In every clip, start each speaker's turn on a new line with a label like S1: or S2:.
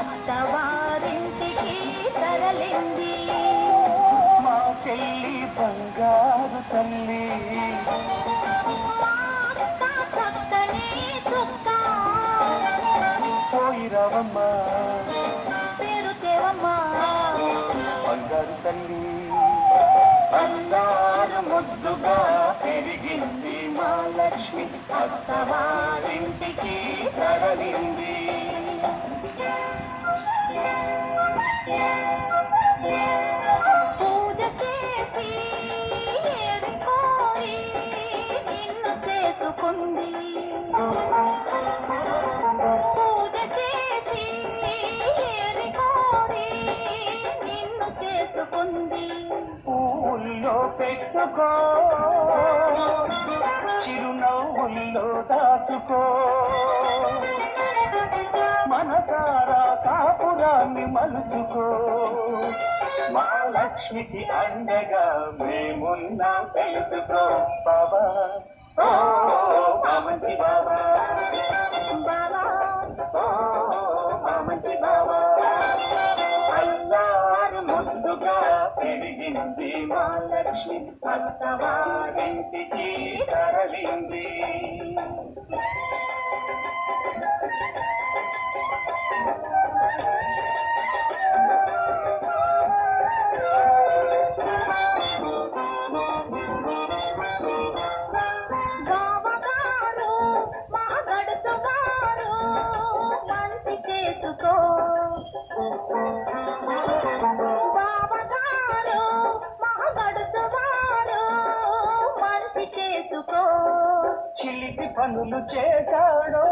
S1: అత్తవారింటికి తరలింది
S2: మా చెల్లి బంగారు తల్లి
S1: మా అత్త చక్కని చుక్క
S2: పోయిరవమ్మా
S1: పేరు తేవమ్మా
S2: బంగారు తల్లి బంగారు ముద్దుగా పెరిగింది మా లక్ష్మి అత్తవారింటికి తరలింది
S1: పూజ చేసి ఏరి కోరి నిన్ను చేసుకుంది పూజ చేసి ఏరి కోరి నిన్ను చేసుకుంది
S2: పూల్లో పెట్టుకో చిరునవ్వుల్లో దాచుకో మనసారా కాపురాన్ని మలుచుకో మా లక్ష్మికి అండగా మేమున్నా తెలుసుకో బాబా ఓ మా మంచి బాబా
S1: బాబా
S2: ఓ మా మంచి బాబా అల్లారు ముందుగా పెరిగింది మా లక్ష్మి అత్తవారింటికి తరలింది
S1: గావగారు మా గడుచుగారు మంచి చేసుకో బావగారు మా గడుచుగారు మంచి చేసుకో
S2: చిలిపి పనులు చేశాడో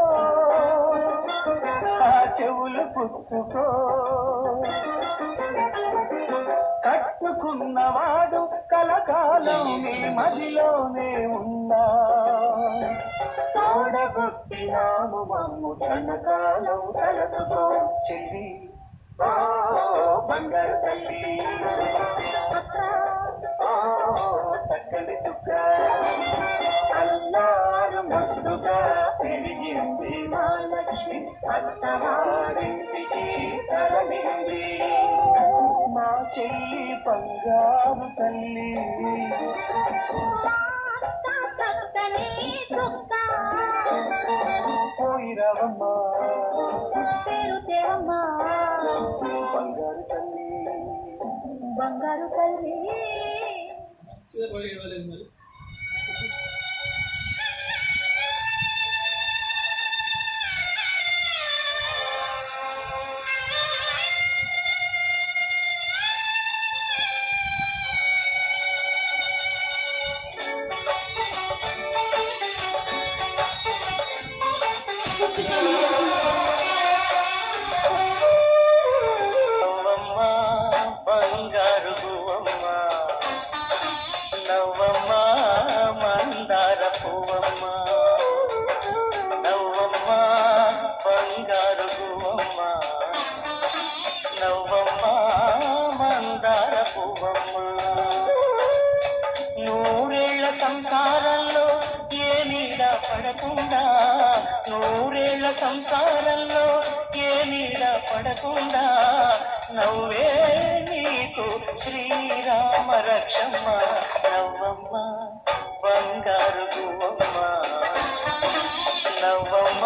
S2: ఆ చెవులు పుచ్చుకో కట్టుకున్నవాడు కలకాలం నీ మదిలోనే ఉన్నా తోడగొట్టినాము మమ్ము కనకాలం తలచుకో చెల్లి ఓ బంగారు తల్లి ఓ చక్కని చుక్క అల్లారు ముద్దుగా పెరిగింది మా లక్ష్మి అత్తవారింటికి తరలింది మా చెల్లి బంగారు తల్లి
S1: చక్కని చుక్క
S2: పోయిరవమ్మా
S1: పేరు తేవమ్మా
S2: బంగారు తల్లి
S1: బంగారు తల్లి
S2: బంగారు గువ్వమ్మ నవ్వమ్మ మందార పువ్వమ్మ నవ్వమ్మ బంగారు గువ్వమ్మ నవ్వమ్మ మందార పువ్వమ్మ నూరేళ్ల సంసారంలో ఏ నీడ పడకుండా నూరేళ్ల సంసారంలో ఏ నీడ పడకుండా నవ్వే నీకు శ్రీరామ రక్షమ్మ నవ్వమ్మ బంగారు గువ్వమ్మ నవ్వమ్మ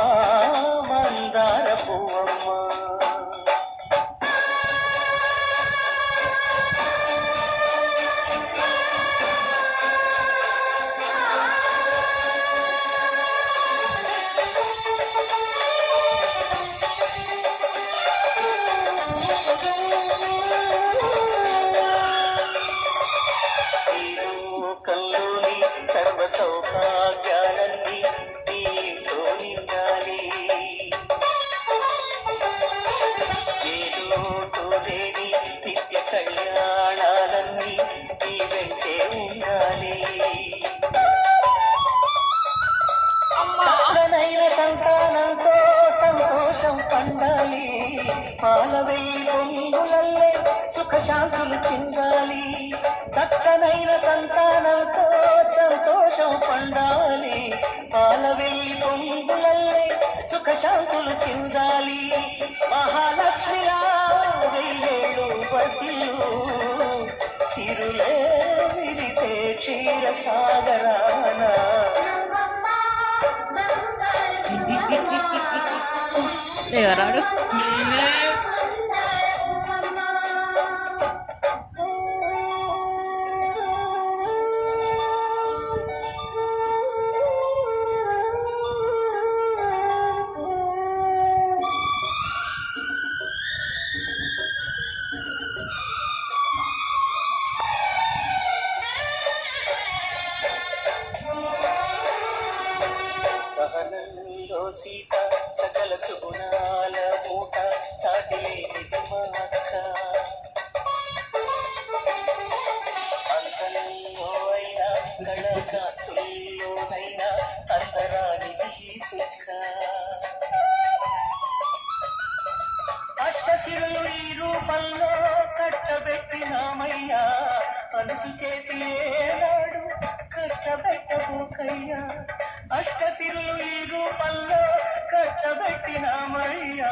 S2: మందార పువ్వమ్మ కల్లోని సర్వ సౌభాగ్యాలన్నీ నీతో నిండాలి ఏలోటు లేని నిత్య కళ్యాణాలన్నీ నీ వెంటే ఉండాలి చక్కనైన సంతానంతో సంతోషం పండాలి పాలవెయ్యి పొంగులల్లే సుఖశాంతులు చెందాలి చక్కనైన సంతానంతో సంతోషం పండాలి పాలవెయ్యి పొంగులల్లే సుఖశాంతులు చెందాలి మహాలక్ష్మిలా వెయ్యేళ్ళు వదిలు సిరులే విరిసే క్షీర సాగరాన
S3: ఎవరాడు
S2: సహనంలో సీత సకల సుగుణాల మూట చాటిలేనిది మా అక్క అంతల్లో అయినా గళకాతుల్లోనైనా అందరానిది చుక్క అష్టశిరులు ఈ రూపంలో కట్టబెట్టినామయ్యా మనసు చేసి ఏనాడు కష్టపెట్టబోకయ్యా అష్టశిరులు ఈ రూపంలో కట్టబెట్టినామయ్యా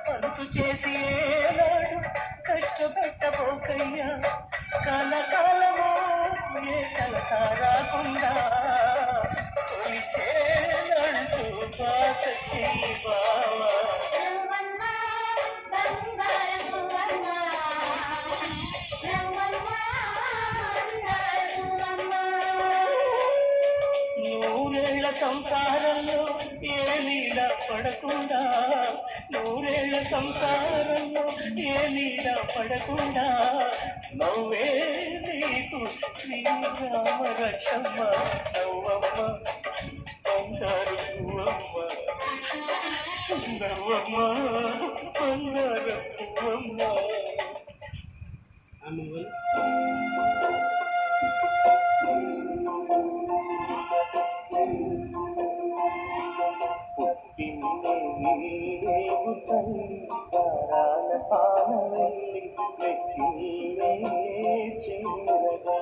S2: మనసు చేసి ఏనాడు కష్టపెట్టబోకయ్యా కలకాలము ఏ కలత రాకుండా కొలిచేనంటూ శ్వాస చేయి బావా నూరేళ్ల సంసారంలో ఏ నీడ పడకుండా నూరేళ్ల సంసారంలో ఏ నీడ పడకుండా నవ్వే నీకు శ్రీరామ రక్షమ్మ నవ్వమ్మ బంగారు పువ్వమ్మ నవ్వమ్మ బంగారు పువ్వమ్మ పుట్టిందేవుతరాల పాలవెల్లి వెక్కిల్లే చేరగా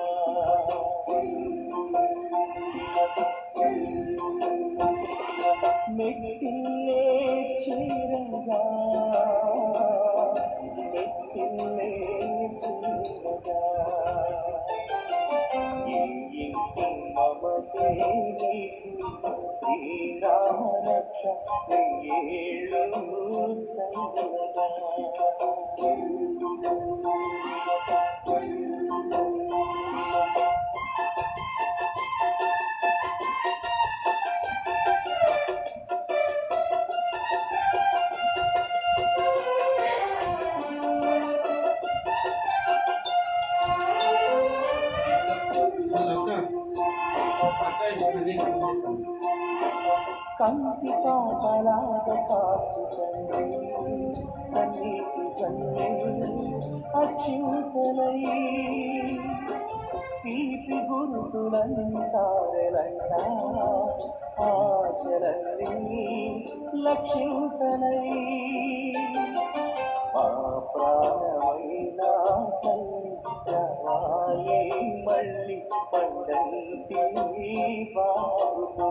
S2: మెట్టిల్లే చేరగా మెట్టిల్లే చేరగా ఇంటి మమతే శ్రీరామ రక్ష ఏళ్ళు చల్లగా కంటి పాపలాగ కాచుతండి కన్నీటి జన్మే అచ్యుతలై తీపి గురుతులన్నీ సారెలంట ఆశలన్నీ లక్ష్యుతలై మా ప్రాణమైన తల్లి రాయే మళ్ళీ పండంటి బాబుతో